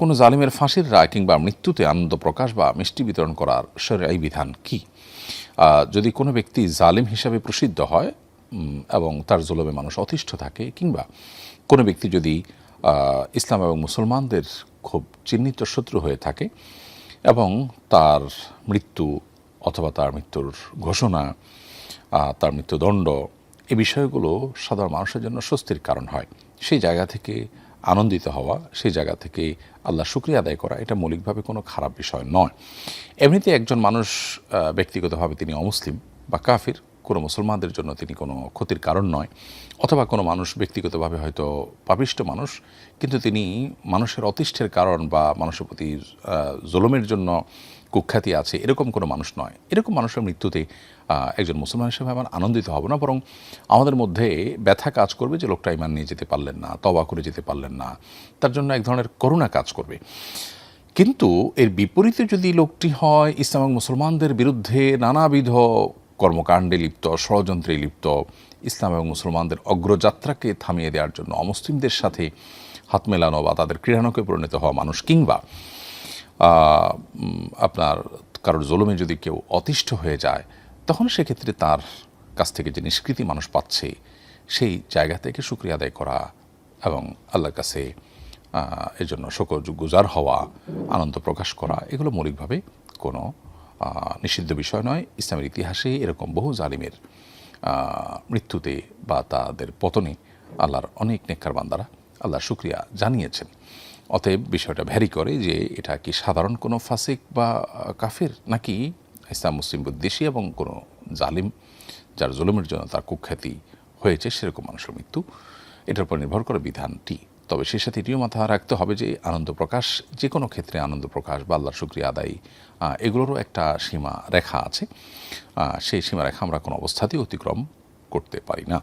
কোনো জালিমের ফাঁসির রায় কিংবা মৃত্যুতে আনন্দ প্রকাশ বা মিষ্টি বিতরণ করার শরীয়ী বিধান কি? যদি কোনো ব্যক্তি জালিম হিসাবে প্রসিদ্ধ হয় এবং তার জুলুমে মানুষ অতিষ্ঠ থাকে, কিংবা কোনো ব্যক্তি যদি ইসলাম এবং মুসলমানদের খুব চিহ্নিত শত্রু হয়ে থাকে এবং তার মৃত্যু অথবা তার মৃত্যুর ঘোষণা, তার মৃত্যুদণ্ড, এই বিষয়গুলো সাধারণ মানুষের জন্য স্বস্তির কারণ হয়, সেই জায়গা থেকে আনন্দিত হওয়া, সেই জায়গা থেকে আল্লাহ শুকরিয়া আদায় করা, এটা মৌলিকভাবে কোনো খারাপ বিষয় নয়। এমনিতে একজন মানুষ ব্যক্তিগতভাবে তিনি অমুসলিম বা কাফির, কোনো মুসলমানদের জন্য তিনি কোনো ক্ষতির কারণ নয়। অথবা কোনো মানুষ ব্যক্তিগতভাবে হয়তো পাপিষ্ট মানুষ, কিন্তু তিনি মানুষের অতিষ্ঠের কারণ বা মানুষের প্রতি জুলুমের জন্য কুখ্যাতি আছে, এরকম কোনো মানুষ নয়। এরকম মানুষের মৃত্যুতে একজন মুসলমান হিসেবে আমার আনন্দিত হব না, বরং আমাদের মধ্যে ব্যথা কাজ করবে যে লোকটা ঈমান নিয়ে যেতে পারলেন না, তওবা করে যেতে পারলেন না, তার জন্য এক ধরনের করুণা কাজ করবে। কিন্তু এর বিপরীতে যদি লোকটি হয় ইসলাম এবং মুসলমানদের বিরুদ্ধে নানাবিধ কর্মকাণ্ডে লিপ্ত, ষড়যন্ত্রে লিপ্ত, ইসলাম এবং মুসলমানদের অগ্রযাত্রাকে থামিয়ে দেওয়ার জন্য অমুসলিমদের সাথে হাত মেলানো বা তাদের ক্রীড়ানকে পরিণত হওয়া মানুষ, কিংবা আপনার কারোর জুলুমে যদি কেউ অতিষ্ঠ হয়ে যায়, তখন সেক্ষেত্রে তার কাছ থেকে যে নিষ্কৃতি মানুষ পাচ্ছে, সেই জায়গা থেকে শুকরিয়া আদায় করা এবং আল্লাহর কাছে এর জন্য শুকরগুজার হওয়া, আনন্দ প্রকাশ করা, এগুলো মৌলিকভাবে কোনো নিষিদ্ধ বিষয় নয়। ইসলামের ইতিহাসে এরকম বহু জালিমের মৃত্যুতে বা তাদের পতনে আল্লাহর অনেক নেককার বান্দারা আল্লাহর শুকরিয়া জানিয়েছেন। অতএব বিষয়টা ভ্যারি করে যে এটা কি সাধারণ কোনো ফাসিক বা কাফের, নাকি ইসলাম মুসলিম বিদ্বেষী এবং কোনো জালিম যার জুলুমের জন্য তার কুখ্যাতি হয়েছে সেরকম মানুষের মৃত্যু, এটার উপর নির্ভর করে বিধানটি। তবে সেই সাথে এটিও মাথায় রাখতে হবে যে আনন্দ প্রকাশ, যে কোনো ক্ষেত্রে আনন্দ প্রকাশ বা আল্লাহর শুকরিয়া আদায়, এগুলোরও একটা সীমা রেখা আছে। সেই সীমা রেখা আমরা কোনো অবস্থাতেই অতিক্রম করতে পারি না।